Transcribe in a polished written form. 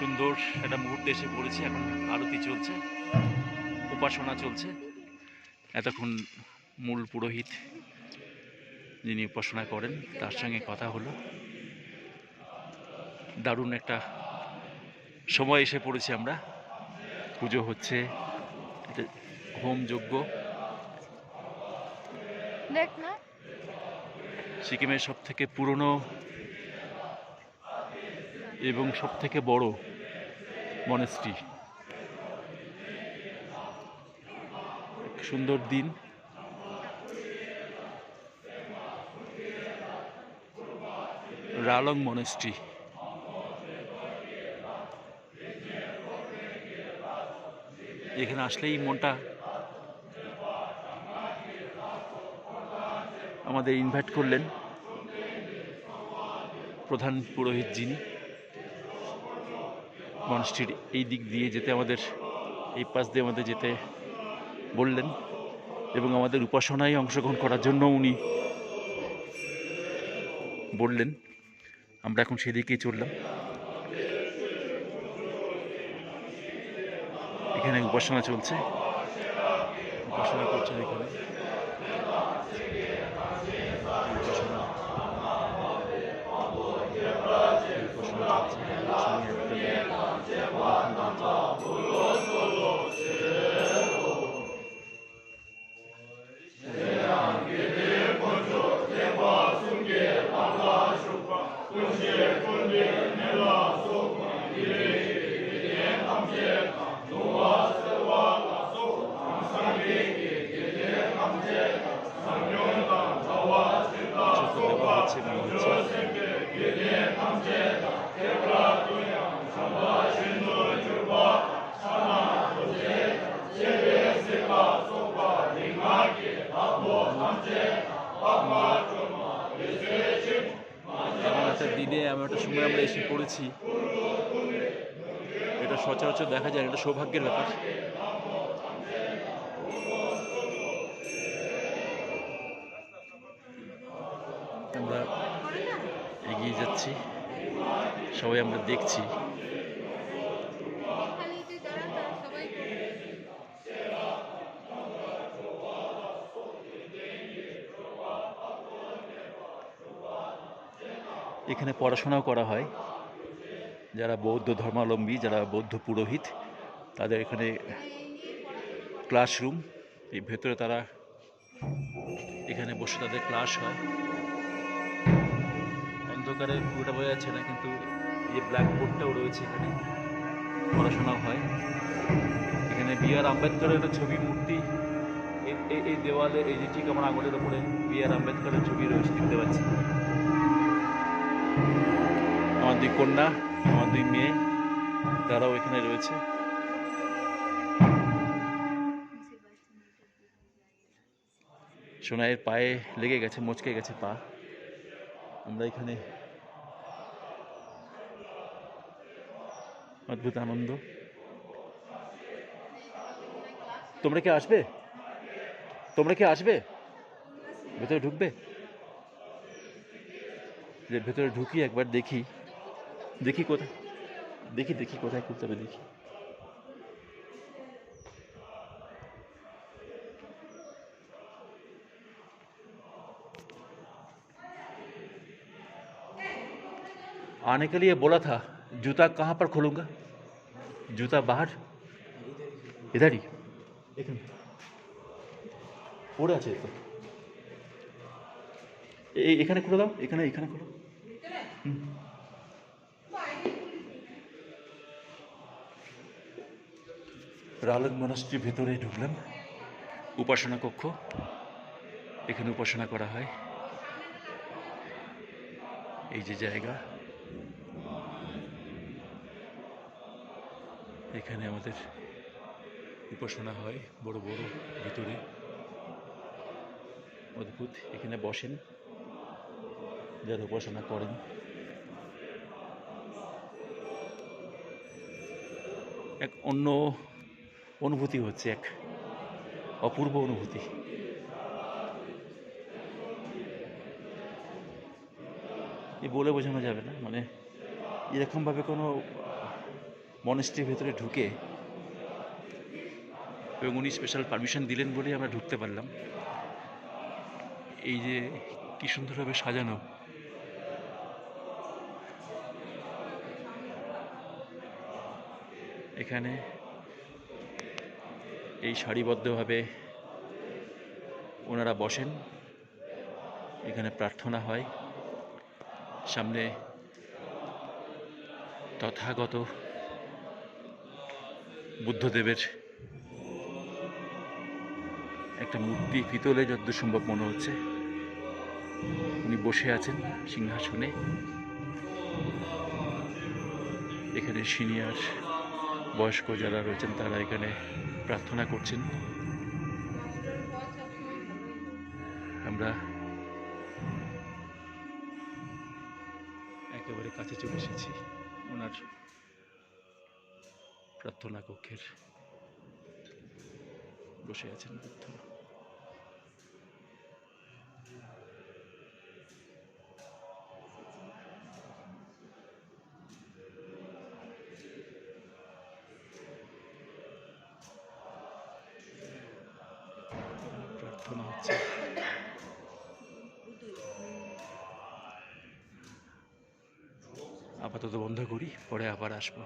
সুন্দর একটা মুহূর্তে এসে পড়েছি। এখন আরতি চলছে, উপাসনা চলছে। এতক্ষণ মূল পুরোহিত যিনি উপাসনা করেন তার সঙ্গে কথা হলো। দারুণ একটা সময় এসে পড়েছি আমরা। পুজো হচ্ছে, হোম যজ্ঞ। দেখ না, সিকিমের সব থেকে পুরনো এবং সব থেকে বড় মনেস্ট্রি। সুন্দর দিন। রালং মনেস্ট্রি। এখানে আসলেই মনটা আমাদের ইনভাইট করলেন প্রধান পুরোহিত যিনি। মনেস্ট্রির এই দিক দিয়ে যেতে, আমাদের এই পাশ দিয়ে আমাদের যেতে বললেন এবং আমাদের উপাসনায় অংশগ্রহণ করার জন্য উনি বললেন। আমরা এখন সেদিকেই চললাম। এখানে উপাসনা চলছে, উপাসনা করছেন এখানে। এমন একটা দিনে, এমন একটা সময় আমরা এসে পড়েছি, এটা সচরাচর দেখা যায়, এটা সৌভাগ্যের ব্যাপার। আমরা এগিয়ে যাচ্ছি, সবাই আমরা দেখছি। এখানে পড়াশোনাও করা হয়। যারা বৌদ্ধ ধর্মাবলম্বী, যারা বৌদ্ধ পুরোহিত, তাদের এখানে ক্লাসরুম। এই ভেতরে তারা এখানে বসে তাদের ক্লাস হয়। অন্ধকারে পুরোটা বোঝা যাচ্ছে না, কিন্তু এই ব্ল্যাকবোর্ডটাও রয়েছে, এখানে পড়াশোনাও হয়। এখানে বি.আর. আম্বেদকরের একটা ছবি, মূর্তি এই দেওয়ালে, এই যে ঠিক আমার আঙুলের ওপরে বি.আর. আম্বেদকরের ছবি রয়েছে, দেখতে পাচ্ছি। আমার দুই কন্যা, আমার দুই মেয়ে, তারাও এখানে রয়েছে। সোনাইয়ের পায়ে লেগে গেছে, মচকে গেছে পা। আমরা এখানে অদ্ভুত আনন্দ। তোমরা কি আসবে? তোমরা কি আসবে? ভেতরে ঢুকবে? যে ভেতরে ঢুকি, একবার দেখি, দেখি কোথায়, দেখি কোথায় খুলতে হবে, দেখি। आने के लिए बोला था, जूता कहाँ पर खोलूँगा? जूता बाहर, इधर ही, এখানে পড়ে আছে তো, এখানে খুলে দাও, এখানে খুলো। রালং মনাস্ট্রির ভেতরে ঢুকলাম। উপাসনা কক্ষ, এখানে উপাসনা করা হয়। এই যে জায়গা, এখানে আমাদের উপাসনা হয় বড় বড় ভিতরে। অদ্ভুত, এখানে বসেন যারা উপাসনা করেন। এক অন্য অনুভূতি হচ্ছে, এক অপূর্ব অনুভূতি। বলে বোঝানো যাবে না, মানে এরকমভাবে কোনো মনেস্ট্রির ভেতরে ঢুকে, এবং উনি স্পেশাল পারমিশন দিলেন বলেই আমরা ঢুকতে পারলাম। এই যে কি সুন্দরভাবে সাজানো, এখানে এই সারিবদ্ধভাবে ওনারা বসেন, এখানে প্রার্থনা হয়, সামনে তথাগত বুদ্ধদেবের একটা মূর্তি, পিতলে যতদূর সম্ভব মনে হচ্ছে। উনি বসে আছেন সিংহাসনে। এখানে সিনিয়র বয়স্ক যারা রয়েছেন তারা এখানে প্রার্থনা করছেন। আমরা একেবারে কাছে চলে এসেছি ওনার প্রার্থনা কক্ষের। বসে আছেন বুদ্ধ। প্রার্থনা হচ্ছে। আপাতত বন্ধ করি, পরে আবার আসবো।